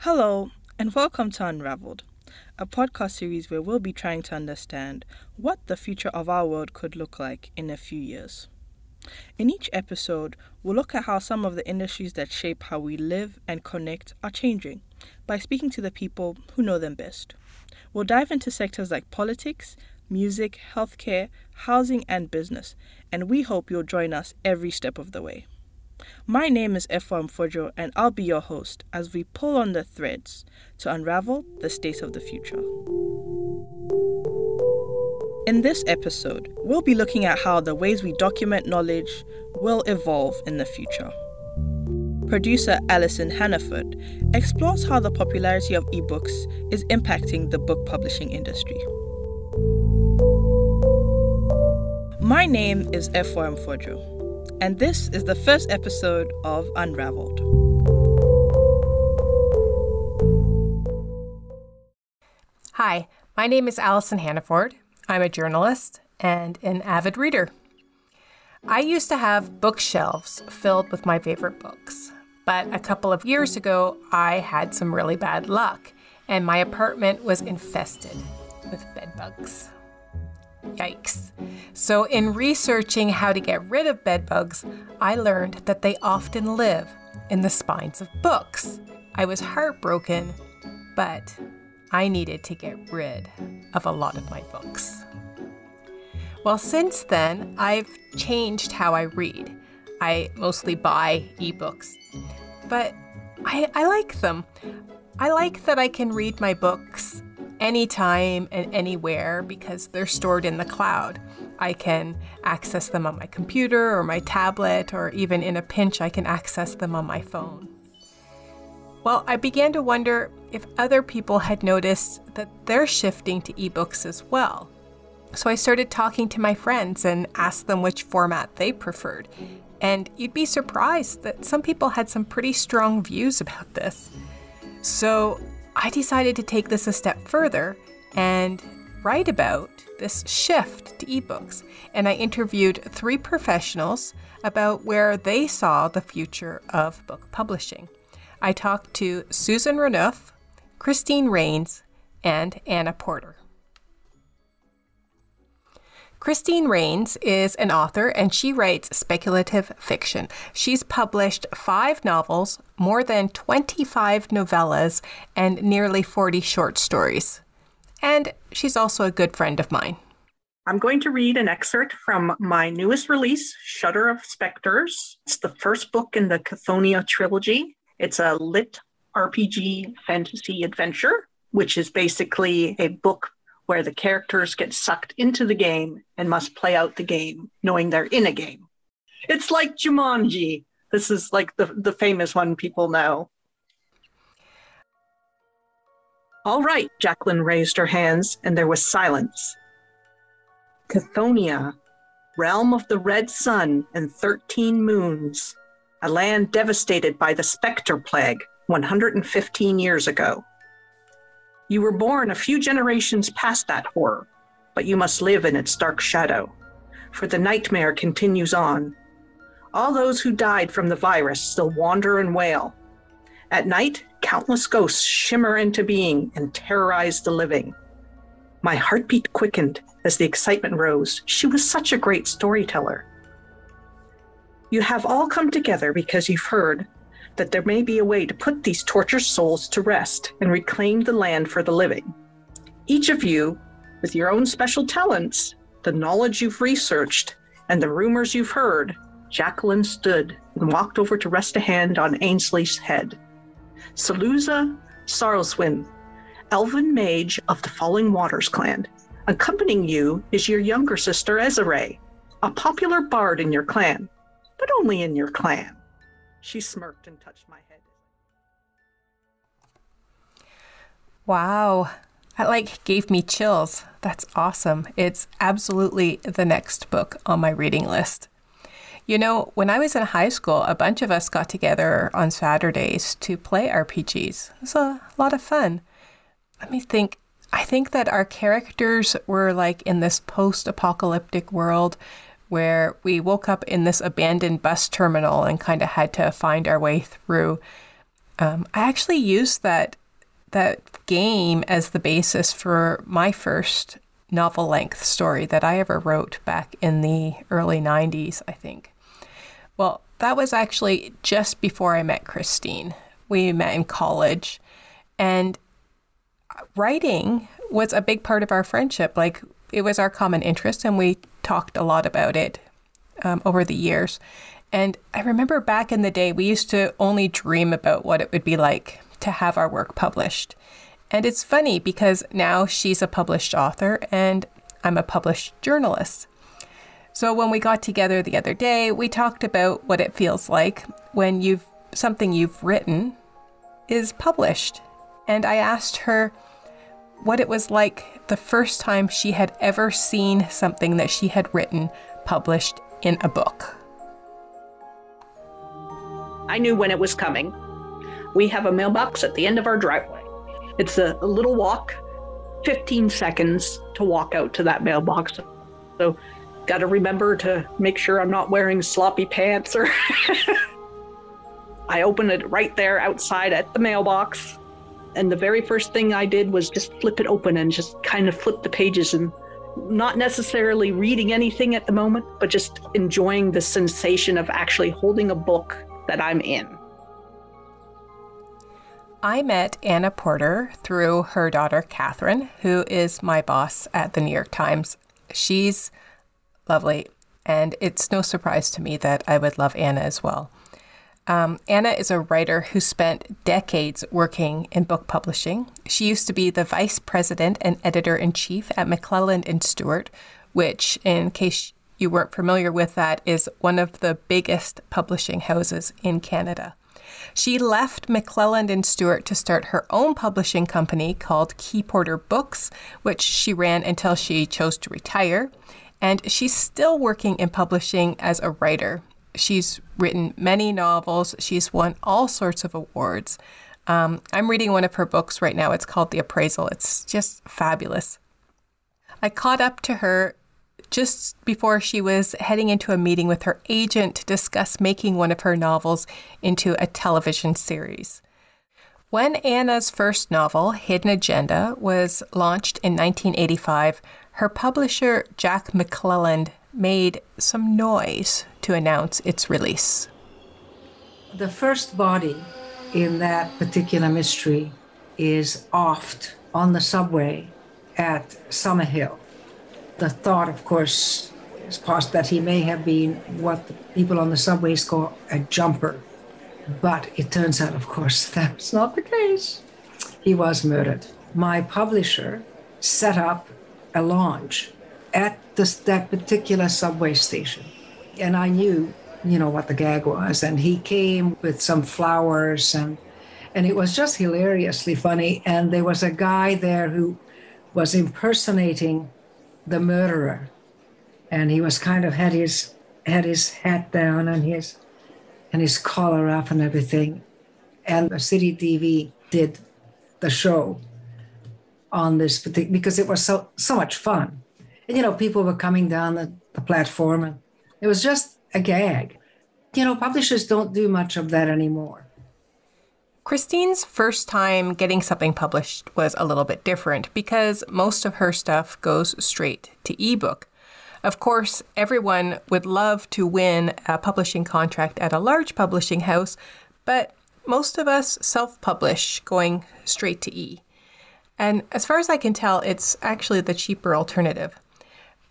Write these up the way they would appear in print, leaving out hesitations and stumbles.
Hello, and welcome to Unravelled, a podcast series where we'll be trying to understand what the future of our world could look like in a few years. In each episode, we'll look at how some of the industries that shape how we live and connect are changing by speaking to the people who know them best. We'll dive into sectors like politics, music, healthcare, housing, and business, and we hope you'll join us every step of the way. My name is Efwa Mfojo, and I'll be your host as we pull on the threads to unravel the state of the future. In this episode, we'll be looking at how the ways we document knowledge will evolve in the future. Producer Allison Hannaford explores how the popularity of ebooks is impacting the book publishing industry. My name is Efwa Mfojo, and this is the first episode of Unravelled. Hi, my name is Allison Hannaford. I'm a journalist and an avid reader. I used to have bookshelves filled with my favorite books, but a couple of years ago, I had some really bad luck, and my apartment was infested with bedbugs. Yikes. So in researching how to get rid of bedbugs, I learned that they often live in the spines of books. I was heartbroken, but I needed to get rid of a lot of my books. Well, since then, I've changed how I read. I mostly buy ebooks, but I like them. I like that I can read my books anytime and anywhere because they're stored in the cloud. I can access them on my computer or my tablet, or even in a pinch, I can access them on my phone. Well, I began to wonder if other people had noticed that they're shifting to ebooks as well. So I started talking to my friends and asked them which format they preferred. And you'd be surprised that some people had some pretty strong views about this. So I decided to take this a step further and write about this shift to ebooks. And I interviewed 3 professionals about where they saw the future of book publishing. I talked to Susan Renouf, Christine Rains, and Anna Porter. Christine Rains is an author, and she writes speculative fiction. She's published 5 novels, more than 25 novellas, and nearly 40 short stories. And she's also a good friend of mine. I'm going to read an excerpt from my newest release, Shudder of Spectres. It's the first book in the Chthoniya trilogy. It's a lit RPG fantasy adventure, which is basically a book where the characters get sucked into the game and must play out the game, knowing they're in a game. It's like Jumanji. This is like the famous one people know. All right, Jacqueline raised her hands, and there was silence. Chthoniya, realm of the red sun and 13 moons, a land devastated by the specter plague 115 years ago. You were born a few generations past that horror, but you must live in its dark shadow, for the nightmare continues on. All those who died from the virus still wander and wail. At night, countless ghosts shimmer into being and terrorize the living. My heartbeat quickened as the excitement rose. She was such a great storyteller. You have all come together because you've heard that there may be a way to put these tortured souls to rest and reclaim the land for the living. Each of you, with your own special talents, the knowledge you've researched, and the rumors you've heard, Jacqueline stood and walked over to rest a hand on Ainsley's head. Saluza Sarlswyn, elven mage of the Falling Waters clan. Accompanying you is your younger sister Ezere, a popular bard in your clan, but only in your clan. She smirked and touched my head. Wow, that gave me chills. That's awesome. It's absolutely the next book on my reading list. You know, when I was in high school, a bunch of us got together on Saturdays to play RPGs. It was a lot of fun. Let me think. I think that our characters were in this post-apocalyptic world where we woke up in this abandoned bus terminal and kind of had to find our way through. I actually used that game as the basis for my first novel-length story that I ever wrote back in the early 90s, I think. Well, that was actually just before I met Christine. We met in college, and writing was a big part of our friendship. Like, it was our common interest, and we talked a lot about it over the years. And I remember back in the day, we used to only dream about what it would be like to have our work published. And it's funny because now she's a published author and I'm a published journalist. So when we got together the other day, we talked about what it feels like when something you've written is published. And I asked her what it was like the first time she had ever seen something that she had written published in a book. I knew when it was coming. We have a mailbox at the end of our driveway. It's a little walk, 15 seconds to walk out to that mailbox. So got to remember to make sure I'm not wearing sloppy pants or I opened it right there outside at the mailbox. And the very first thing I did was just flip it open and just kind of flip the pages, and not necessarily reading anything at the moment, but just enjoying the sensation of actually holding a book that I'm in. I met Anna Porter through her daughter, Catherine, who is my boss at the New York Times. She's lovely, and it's no surprise to me that I would love Anna as well. Anna is a writer who spent decades working in book publishing. She used to be the vice president and editor-in-chief at McClelland & Stewart, which, in case you weren't familiar with that, is one of the biggest publishing houses in Canada. She left McClelland & Stewart to start her own publishing company called Key Porter Books, which she ran until she chose to retire. And she's still working in publishing as a writer. She's written many novels. She's won all sorts of awards. I'm reading one of her books right now. It's called The Appraisal. It's just fabulous. I caught up to her just before she was heading into a meeting with her agent to discuss making one of her novels into a television series. When Anna's first novel, Hidden Agenda, was launched in 1985, her publisher, Jack McClelland, made some noise to announce its release. The first body in that particular mystery is offed on the subway at Summerhill. The thought, of course, is possible that he may have been what the people on the subways call a jumper. But it turns out, of course, that's not the case. He was murdered. My publisher set up a lounge at that particular subway station. And I knew, what the gag was. And he came with some flowers and it was just hilariously funny. And there was a guy there who was impersonating the murderer. And he was kind of had his hat down and his collar up and everything. And the City TV did the show on this particular, because it was so much fun. And, people were coming down the platform, and it was just a gag. Publishers don't do much of that anymore. Christine's first time getting something published was a little bit different because most of her stuff goes straight to ebook. Of course, everyone would love to win a publishing contract at a large publishing house, but most of us self-publish going straight to e. And as far as I can tell, it's actually the cheaper alternative.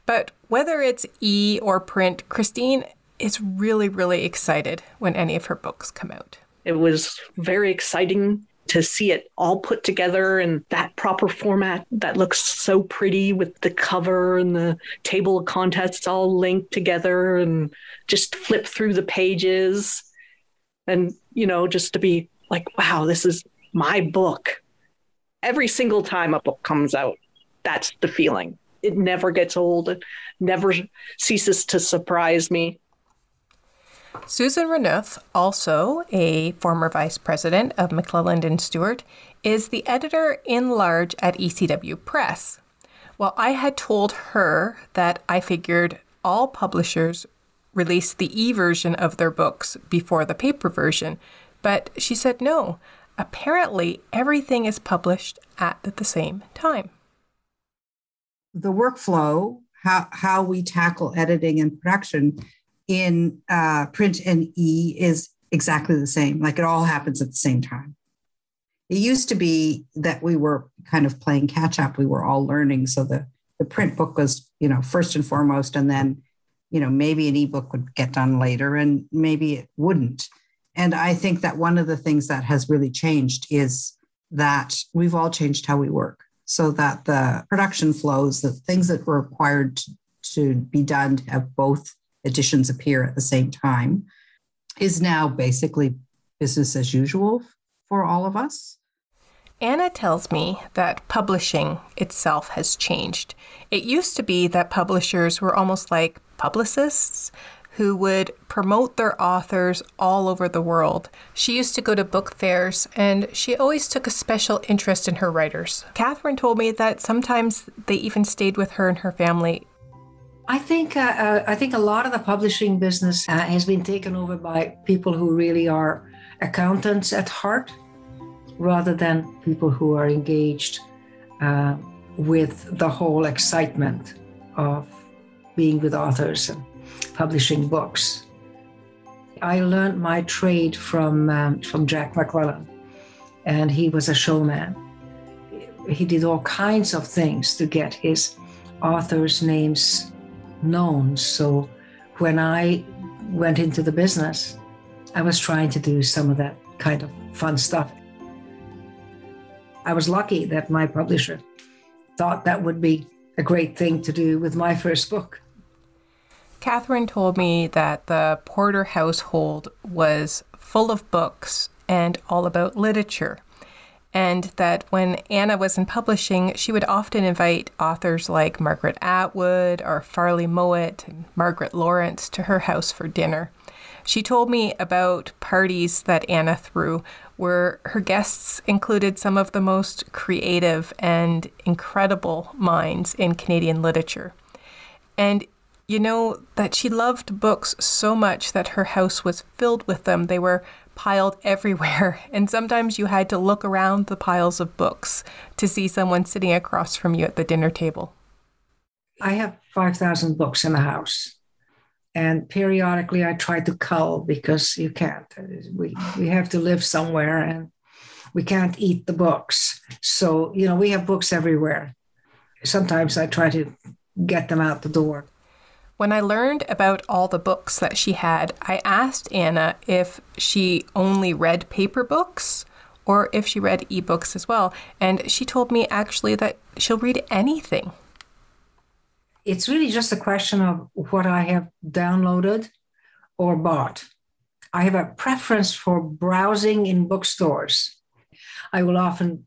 But whether it's e or print, Christine is really, really excited when any of her books come out. It was very exciting to see it all put together in that proper format that looks so pretty with the cover and the table of contents all linked together, and just flip through the pages and, just to be like, wow, this is my book. Every single time a book comes out, that's the feeling. It never gets old. It never ceases to surprise me. Susan Renouf, also a former vice president of McClelland & Stewart, is the editor-in-large at ECW Press. Well, I had told her that I figured all publishers release the e-version of their books before the paper version But she said no. Apparently, everything is published at the same time. The workflow, how we tackle editing and production in print and is exactly the same. Like it all happens at the same time. It used to be that we were kind of playing catch up. We were all learning. So the print book was, first and foremost, and then, maybe an ebook would get done later and maybe it wouldn't. And I think that one of the things that has really changed is that we've all changed how we work so that the production flows, the things that were required to be done to have both editions appear at the same time is now basically business as usual for all of us. Anna tells me that publishing itself has changed. It used to be that publishers were almost like publicists who would promote their authors all over the world. She used to go to book fairs, and she always took a special interest in her writers. Catherine told me that sometimes they even stayed with her and her family. I think a lot of the publishing business has been taken over by people who really are accountants at heart, rather than people who are engaged with the whole excitement of being with authors and publishing books. I learned my trade from Jack McClellan, and he was a showman. He did all kinds of things to get his authors' names known. So when I went into the business, I was trying to do some of that kind of fun stuff. I was lucky that my publisher thought that would be a great thing to do with my first book. Catherine told me that the Porter household was full of books and all about literature, and that when Anna was in publishing, she would often invite authors like Margaret Atwood or Farley Mowat and Margaret Lawrence to her house for dinner. She told me about parties that Anna threw where her guests included some of the most creative and incredible minds in Canadian literature. And that she loved books so much that her house was filled with them. They were piled everywhere. And sometimes you had to look around the piles of books to see someone sitting across from you at the dinner table. I have 5,000 books in the house. And periodically I try to cull because you can't. We have to live somewhere and we can't eat the books. So, we have books everywhere. Sometimes I try to get them out the door. When I learned about all the books that she had, I asked Anna if she only read paper books or if she read ebooks as well. And she told me actually that she'll read anything. It's really just a question of what I have downloaded or bought. I have a preference for browsing in bookstores. I will often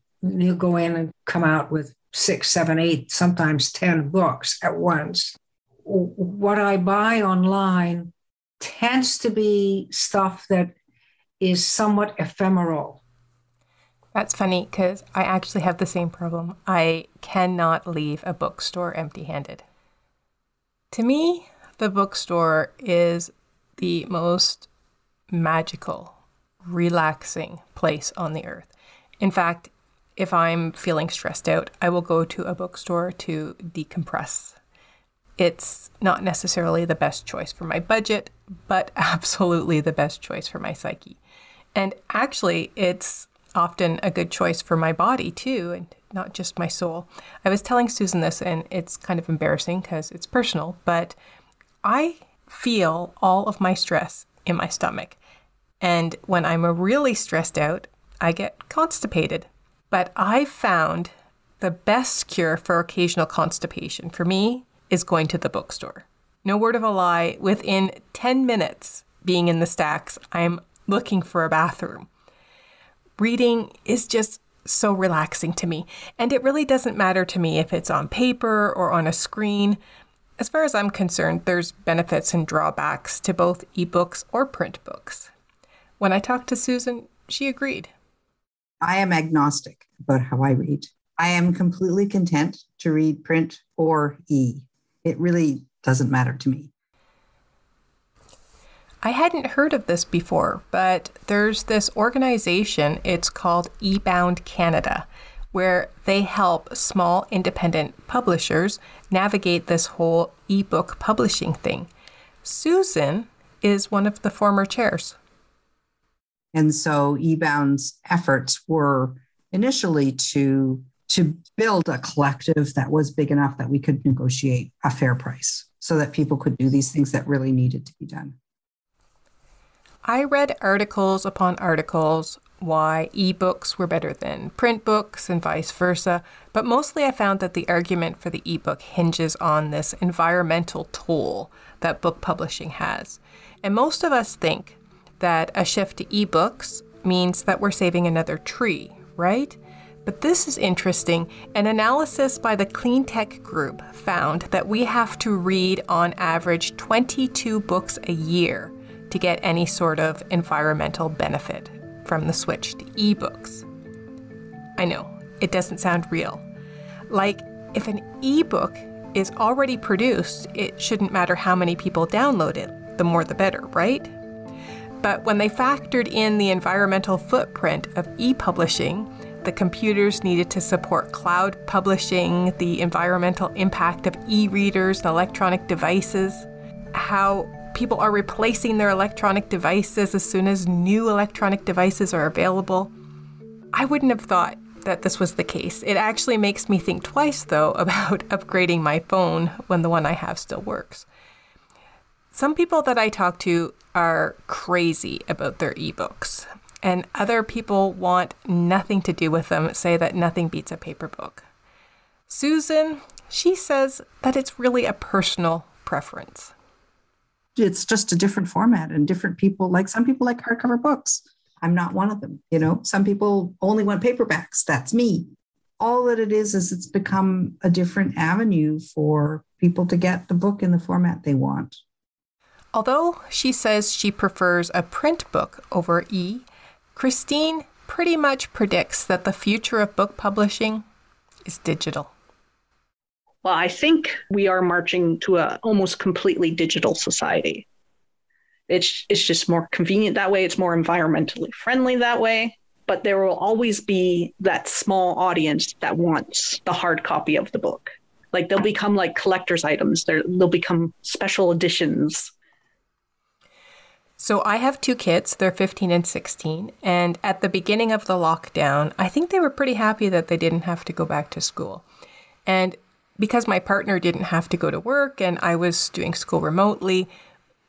go in and come out with 6, 7, 8, sometimes 10 books at once. What I buy online tends to be stuff that is somewhat ephemeral. That's funny because I actually have the same problem. I cannot leave a bookstore empty-handed. To me, the bookstore is the most magical, relaxing place on the earth. In fact, if I'm feeling stressed out, I will go to a bookstore to decompress. It's not necessarily the best choice for my budget, but absolutely the best choice for my psyche. And actually, it's often a good choice for my body too, and not just my soul. I was telling Susan this, and it's kind of embarrassing because it's personal, but I feel all of my stress in my stomach. And when I'm really stressed out, I get constipated. But I've found the best cure for occasional constipation for me is going to the bookstore. No word of a lie, within 10 minutes being in the stacks, I'm looking for a bathroom. Reading is just so relaxing to me, and it really doesn't matter to me if it's on paper or on a screen. As far as I'm concerned, there's benefits and drawbacks to both ebooks or print books. When I talked to Susan, she agreed. I am agnostic about how I read. I am completely content to read print or e. It really doesn't matter to me. I hadn't heard of this before, but there's this organization, it's called eBound Canada, where they help small independent publishers navigate this whole ebook publishing thing. Susan is one of the former chairs. And so eBound's efforts were initially to build a collective that was big enough that we could negotiate a fair price so that people could do these things that really needed to be done. I read articles upon articles why ebooks were better than print books and vice versa, but mostly I found that the argument for the ebook hinges on this environmental toll that book publishing has. And most of us think that a shift to ebooks means that we're saving another tree, right? But this is interesting. An analysis by the Clean Tech Group found that we have to read on average 22 books a year to get any sort of environmental benefit from the switch to ebooks. I know, it doesn't sound real. Like, if an ebook is already produced, it shouldn't matter how many people download it, the more the better, right? But when they factored in the environmental footprint of e-publishing, the computers needed to support cloud publishing, the environmental impact of e-readers and electronic devices, how people are replacing their electronic devices as soon as new electronic devices are available. I wouldn't have thought that this was the case. It actually makes me think twice, though, about upgrading my phone when the one I have still works. Some people that I talk to are crazy about their ebooks, and other people want nothing to do with them, say that nothing beats a paper book. Susan, she says that it's really a personal preference. It's just a different format, and different people some people like hardcover books. I'm not one of them. Some people only want paperbacks. That's me. All that it is it's become a different avenue for people to get the book in the format they want. Although she says she prefers a print book over Christine pretty much predicts that the future of book publishing is digital. Well, I think we are marching to a almost completely digital society. It's just more convenient that way. It's more environmentally friendly that way. But there will always be that small audience that wants the hard copy of the book. Like, they'll become like collector's items. They'll become special editions. So I have two kids, they're 15 and 16, and at the beginning of the lockdown, I think they were pretty happy that they didn't have to go back to school. And because my partner didn't have to go to work and I was doing school remotely,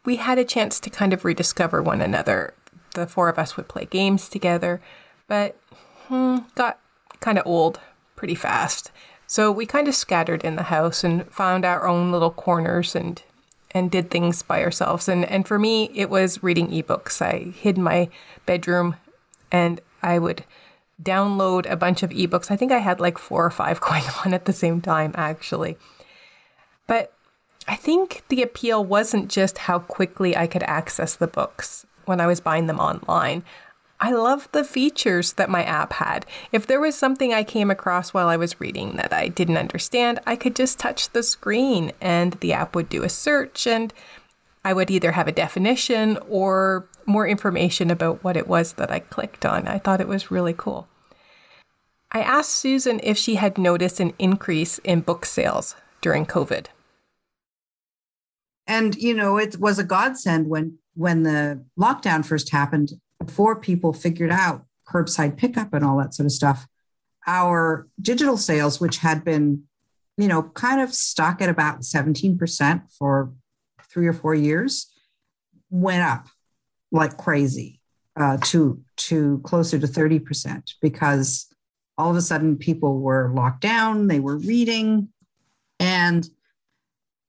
we had a chance to kind of rediscover one another. The four of us would play games together, but got kind of old pretty fast. So we kind of scattered in the house and found our own little corners and did things by ourselves. And for me, it was reading ebooks. I hid in my bedroom and I would download a bunch of ebooks. I think I had like 4 or 5 going on at the same time, actually. But I think the appeal wasn't just how quickly I could access the books when I was buying them online. I loved the features that my app had. If there was something I came across while I was reading that I didn't understand, I could just touch the screen and the app would do a search and I would either have a definition or more information about what it was that I clicked on. I thought it was really cool. I asked Susan if she had noticed an increase in book sales during COVID. And, it was a godsend when the lockdown first happened. Before people figured out curbside pickup and all that sort of stuff, our digital sales, which had been, kind of stuck at about 17% for 3 or 4 years, went up like crazy to closer to 30%, because all of a sudden people were locked down, they were reading, and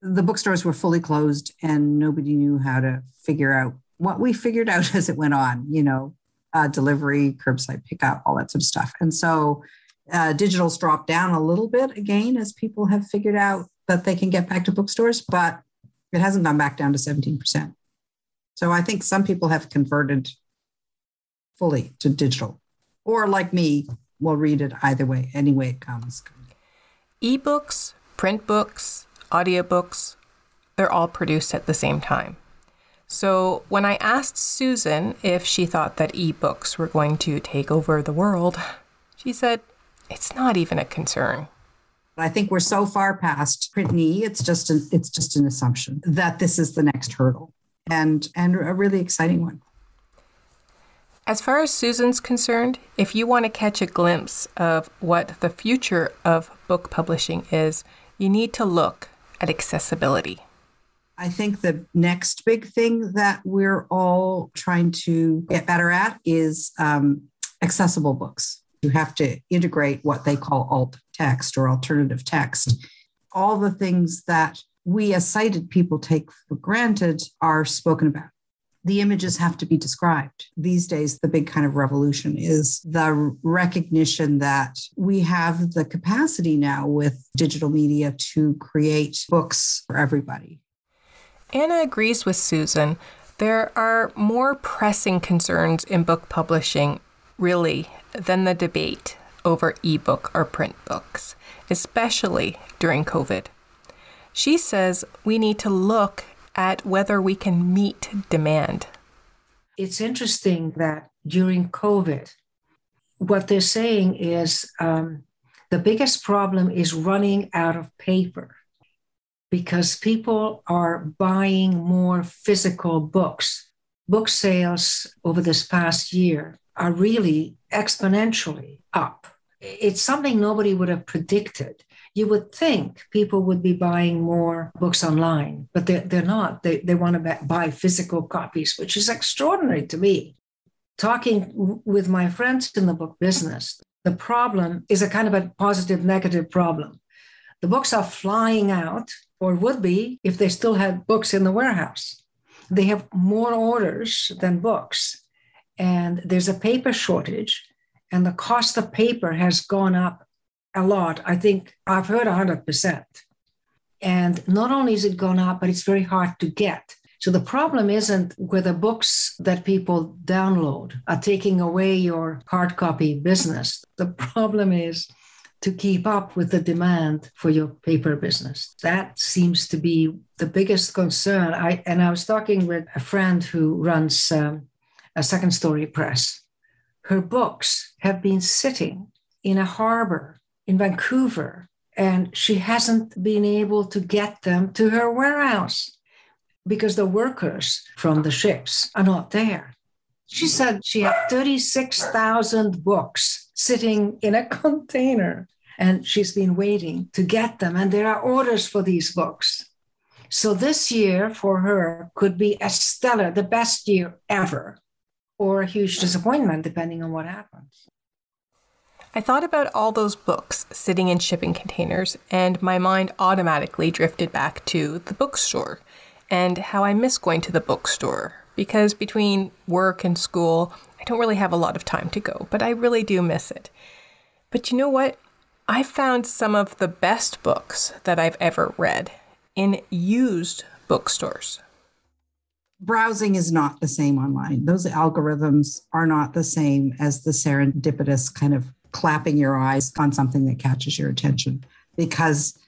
the bookstores were fully closed and nobody knew how to figure out what we figured out as it went on, delivery, curbside pickup, all that sort of stuff. And so digital's dropped down a little bit again as people have figured out that they can get back to bookstores, but it hasn't gone back down to 17%. So I think some people have converted fully to digital, or like me, will read it either way, any way it comes. Ebooks, print books, audiobooks, they're all produced at the same time. So when I asked Susan if she thought that ebooks were going to take over the world, she said, it's not even a concern. I think we're so far past print and e, it's just an assumption that this is the next hurdle, and a really exciting one. As far as Susan's concerned, if you want to catch a glimpse of what the future of book publishing is, you need to look at accessibility. I think the next big thing that we're all trying to get better at is accessible books. You have to integrate what they call alt text or alternative text. All the things that we as sighted people take for granted are spoken about. The images have to be described. These days, the big kind of revolution is the recognition that we have the capacity now with digital media to create books for everybody. Anna agrees with Susan. There are more pressing concerns in book publishing, really, than the debate over ebook or print books, especially during COVID. She says we need to look at whether we can meet demand. It's interesting that during COVID, what they're saying is the biggest problem is running out of paper, because people are buying more physical books. Book sales over this past year are really exponentially up. It's something nobody would have predicted. You would think people would be buying more books online, but they're not. They want to buy physical copies, which is extraordinary to me. Talking with my friends in the book business, the problem is a kind of a positive, negative problem. The books are flying out, or would be if they still had books in the warehouse. They have more orders than books, and there's a paper shortage, and the cost of paper has gone up a lot. I think I've heard 100%. And not only is it gone up, but it's very hard to get. So the problem isn't whether books that people download are taking away your hard copy business. The problem is to keep up with the demand for your paper business. That seems to be the biggest concern. I was talking with a friend who runs a second story press. Her books have been sitting in a harbor in Vancouver, and she hasn't been able to get them to her warehouse because the workers from the ships are not there. She said she had 36,000 books sitting in a container, and she's been waiting to get them. And there are orders for these books. So this year for her could be a stellar, the best year ever, or a huge disappointment, depending on what happens. I thought about all those books sitting in shipping containers, and my mind automatically drifted back to the bookstore and how I miss going to the bookstore, because between work and school, I don't really have a lot of time to go, but I really do miss it. But you know what? I found some of the best books that I've ever read in used bookstores. Browsing is not the same online. Those algorithms are not the same as the serendipitous kind of clapping your eyes on something that catches your attention, because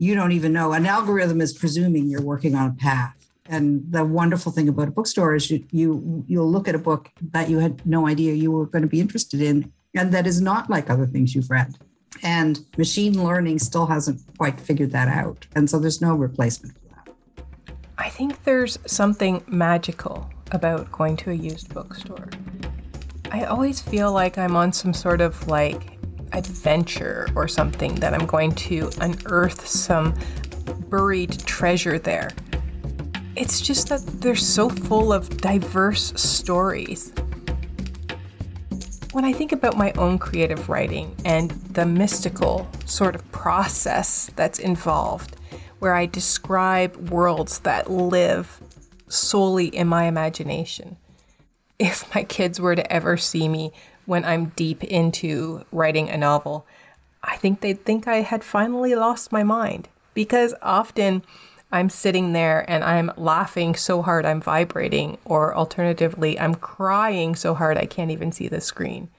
you don't even know. An algorithm is presuming you're working on a path. And the wonderful thing about a bookstore is you'll look at a book that you had no idea you were going to be interested in, and that is not like other things you've read. And machine learning still hasn't quite figured that out. And so there's no replacement for that. I think there's something magical about going to a used bookstore. I always feel like I'm on some sort of adventure or something, that I'm going to unearth some buried treasure there. It's just that they're so full of diverse stories. When I think about my own creative writing and the mystical sort of process that's involved, where I describe worlds that live solely in my imagination, if my kids were to ever see me when I'm deep into writing a novel, I think they'd think I had finally lost my mind, because often I'm sitting there and I'm laughing so hard I'm vibrating, or alternatively, I'm crying so hard I can't even see the screen.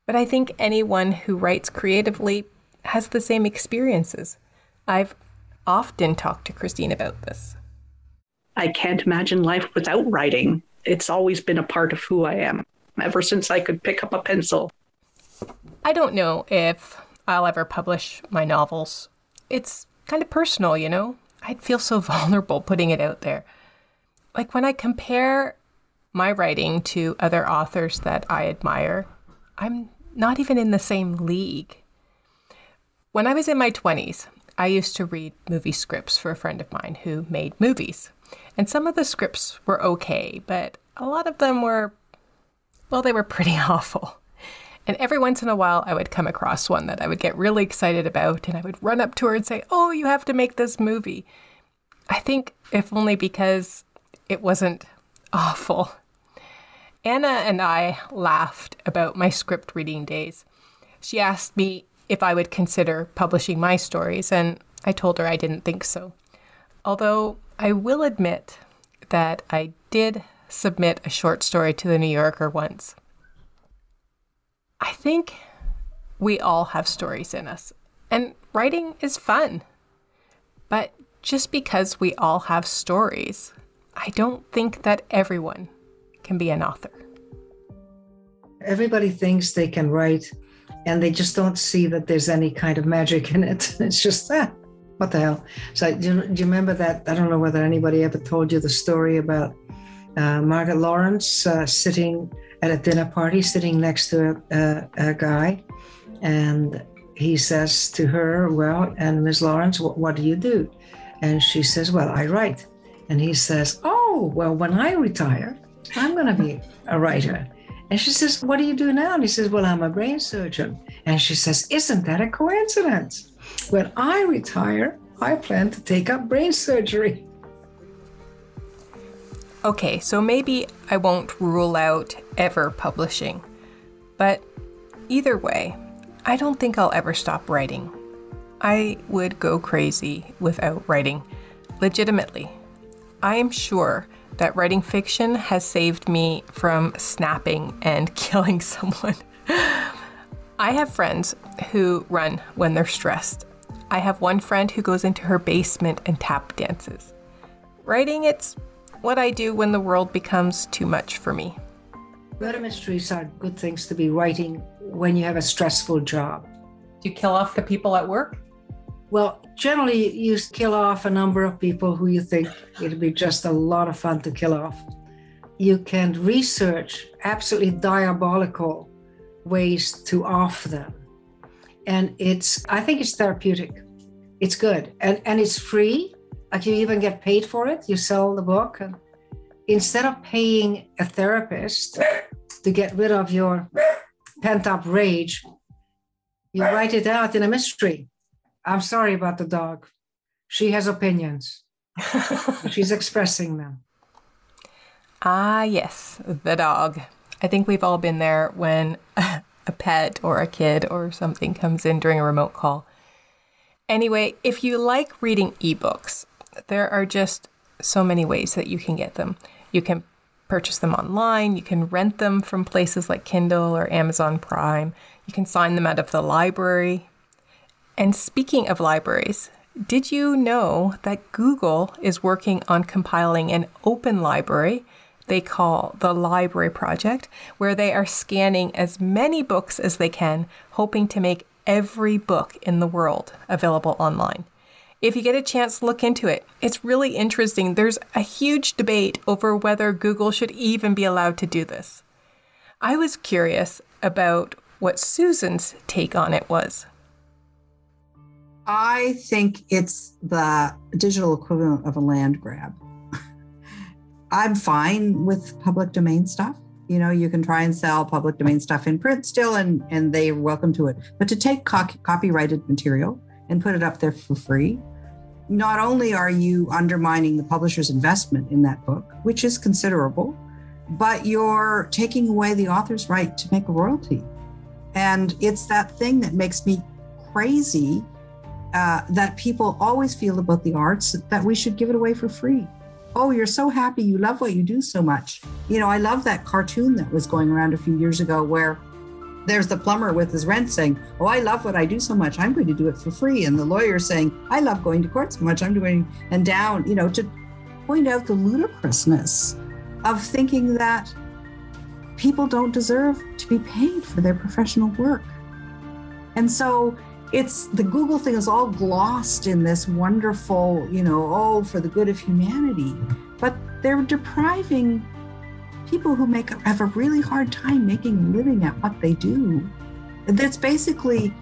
But I think anyone who writes creatively has the same experiences. I've often talked to Christine about this. I can't imagine life without writing. It's always been a part of who I am, ever since I could pick up a pencil. I don't know if I'll ever publish my novels. It's kind of personal, you know? I'd feel so vulnerable putting it out there. Like when I compare my writing to other authors that I admire, I'm not even in the same league. When I was in my 20s, I used to read movie scripts for a friend of mine who made movies. And some of the scripts were okay, but a lot of them were, well, they were pretty awful. And every once in a while, I would come across one that I would get really excited about, and I would run up to her and say, "Oh, you have to make this movie." I think if only because it wasn't awful. Anna and I laughed about my script reading days. She asked me if I would consider publishing my stories, and I told her I didn't think so. Although I will admit that I did submit a short story to the New Yorker once. I think we all have stories in us, and writing is fun. But just because we all have stories, I don't think that everyone can be an author. Everybody thinks they can write, and they just don't see that there's any kind of magic in it. It's just that. What the hell? So do you remember that? I don't know whether anybody ever told you the story about Margaret Lawrence sitting at a dinner party, sitting next to a guy. And he says to her, "Well, and Ms. Lawrence, what do you do?" And she says, "Well, I write." And he says, "Oh, well, when I retire, I'm going to be a writer." And she says, "What do you do now?" And he says, "Well, I'm a brain surgeon." And she says, "Isn't that a coincidence? When I retire, I plan to take up brain surgery." Okay, so maybe I won't rule out ever publishing. But either way, I don't think I'll ever stop writing. I would go crazy without writing. Legitimately. I am sure that writing fiction has saved me from snapping and killing someone. I have friends who run when they're stressed. I have one friend who goes into her basement and tap dances. Writing, it's what I do when the world becomes too much for me. Murder mysteries are good things to be writing when you have a stressful job. Do you kill off the people at work? Well, generally you kill off a number of people who you think it'd be just a lot of fun to kill off. You can research absolutely diabolical ways to off them. And I think it's therapeutic. It's good. And it's free. Like you even get paid for it. You sell the book. And instead of paying a therapist to get rid of your pent-up rage, you write it out in a mystery. I'm sorry about the dog. She has opinions. She's expressing them. Ah, yes, the dog. I think we've all been there when a pet or a kid or something comes in during a remote call. Anyway, if you like reading ebooks, there are just so many ways that you can get them. You can purchase them online. You can rent them from places like Kindle or Amazon Prime. You can sign them out of the library. And speaking of libraries, did you know that Google is working on compiling an open library they call the Library Project, where they are scanning as many books as they can, hoping to make every book in the world available online? If you get a chance, look into it. It's really interesting. There's a huge debate over whether Google should even be allowed to do this. I was curious about what Susan's take on it was. I think it's the digital equivalent of a land grab. I'm fine with public domain stuff. You know, you can try and sell public domain stuff in print still, and they're welcome to it. But to take copyrighted material and put it up there for free, not only are you undermining the publisher's investment in that book, which is considerable, but you're taking away the author's right to make a royalty. And it's that thing that makes me crazy that people always feel about the arts, that we should give it away for free. Oh, you're so happy. You love what you do so much. You know, I love that cartoon that was going around a few years ago where there's the plumber with his rent saying, "Oh, I love what I do so much. I'm going to do it for free." And the lawyer saying, "I love going to court so much. I'm doing," and down, you know, to point out the ludicrousness of thinking that people don't deserve to be paid for their professional work. And so it's the Google thing is all glossed in this wonderful, for the good of humanity, but they're depriving people who have a really hard time making a living at what they do. That's basically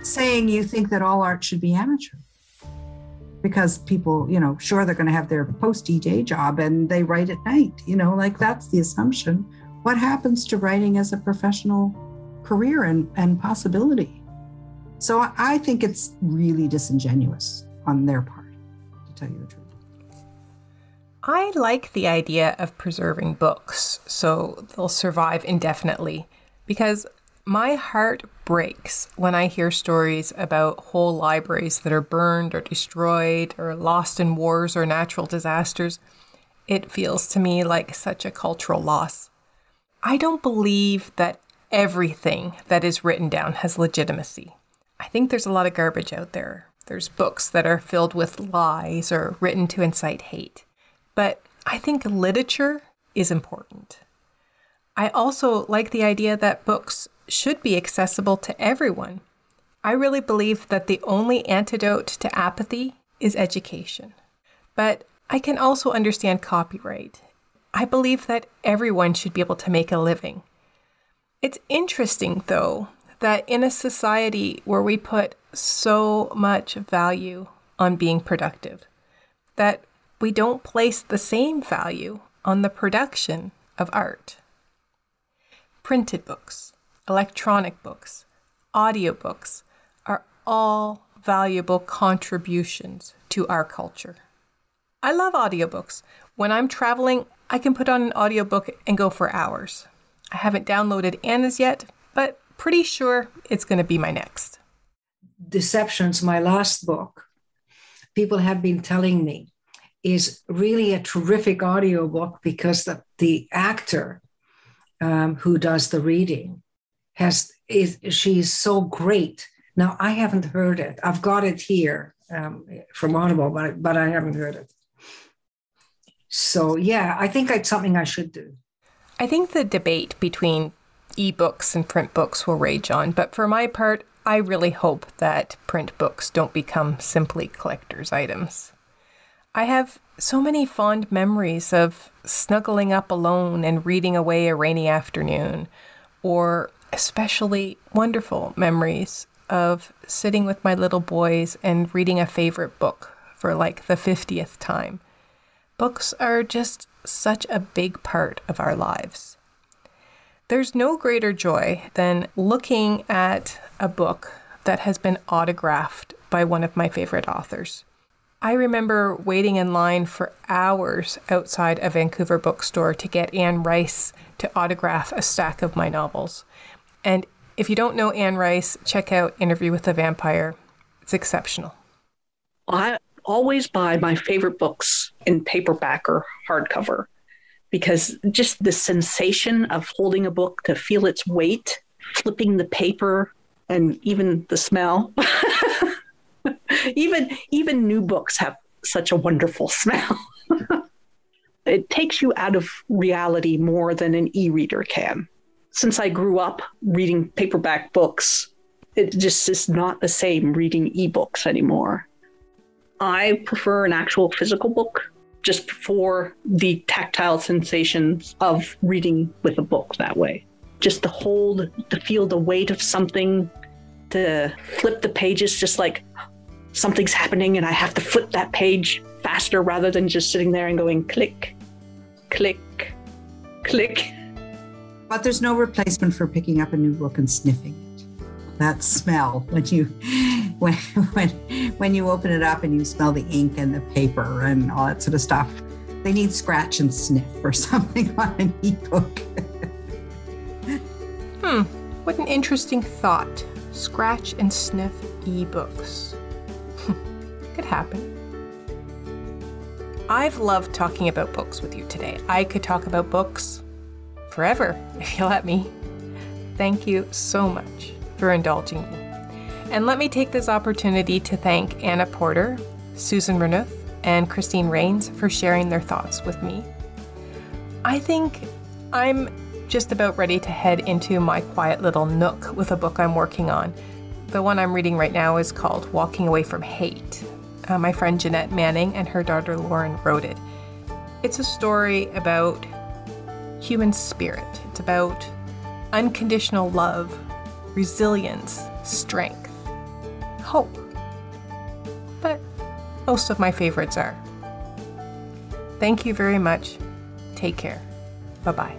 saying you think that all art should be amateur because people, sure, they're going to have their post-DJ job and they write at night, that's the assumption. What happens to writing as a professional career and possibility? So I think it's really disingenuous on their part, to tell you the truth. I like the idea of preserving books so they'll survive indefinitely, because my heart breaks when I hear stories about whole libraries that are burned or destroyed or lost in wars or natural disasters. It feels to me like such a cultural loss. I don't believe that everything that is written down has legitimacy. I think there's a lot of garbage out there. There's books that are filled with lies or written to incite hate. But I think literature is important. I also like the idea that books should be accessible to everyone. I really believe that the only antidote to apathy is education. But I can also understand copyright. I believe that everyone should be able to make a living. It's interesting, though, that in a society where we put so much value on being productive, that we don't place the same value on the production of art. Printed books, electronic books, audiobooks are all valuable contributions to our culture. I love audiobooks. When I'm traveling, I can put on an audiobook and go for hours. I haven't downloaded Anna's yet, but pretty sure it's going to be my next. Deceptions, my last book, people have been telling me is really a terrific audiobook because the actor who does the reading she's so great. Now, I haven't heard it. I've got it here from Audible, but I haven't heard it. So, yeah, I think it's something I should do. I think the debate between ebooks and print books will rage on, but for my part, I really hope that print books don't become simply collector's items. I have so many fond memories of snuggling up alone and reading away a rainy afternoon, or especially wonderful memories of sitting with my little boys and reading a favorite book for like the 50th time. Books are just such a big part of our lives. There's no greater joy than looking at a book that has been autographed by one of my favorite authors. I remember waiting in line for hours outside a Vancouver bookstore to get Anne Rice to autograph a stack of my novels. And if you don't know Anne Rice, check out Interview with a Vampire. It's exceptional. I always buy my favorite books in paperback or hardcover because just the sensation of holding a book, to feel its weight, flipping the paper, and even the smell. Even new books have such a wonderful smell. It takes you out of reality more than an e-reader can. Since I grew up reading paperback books, it just is not the same reading ebooks anymore. I prefer an actual physical book just for the tactile sensations of reading with a book that way. Just to hold, to feel the weight of something, to flip the pages just like something's happening and I have to flip that page faster rather than just sitting there and going click, click, click. But there's no replacement for picking up a new book and sniffing it. That smell when you open it up and you smell the ink and the paper and all that sort of stuff. They need scratch and sniff or something on an ebook. What an interesting thought. Scratch and sniff ebooks. Could happen. I've loved talking about books with you today. I could talk about books forever if you let me. Thank you so much for indulging me. And let me take this opportunity to thank Anna Porter, Susan Renouf, and Christine Rains for sharing their thoughts with me. I think I'm just about ready to head into my quiet little nook with a book I'm working on. The one I'm reading right now is called Walking Away from Hate. My friend Jeanette Manning and her daughter Lauren wrote it. It's a story about human spirit. It's about unconditional love, resilience, strength, hope. But most of my favorites are. Thank you very much. Take care. Bye-bye.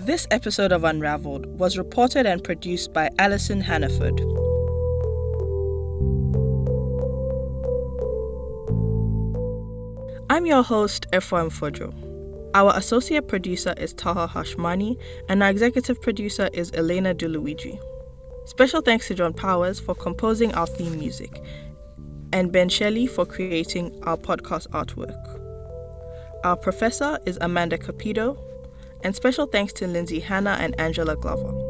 This episode of Unravelled was reported and produced by Allison Hannaford. I'm your host, Efraim Fojo. Our associate producer is Taha Hashmani, and our executive producer is Elena DeLuigi. Special thanks to John Powers for composing our theme music, and Ben Shelley for creating our podcast artwork. Our professor is Amanda Cupido, and special thanks to Lindsay Hanna and Angela Glover.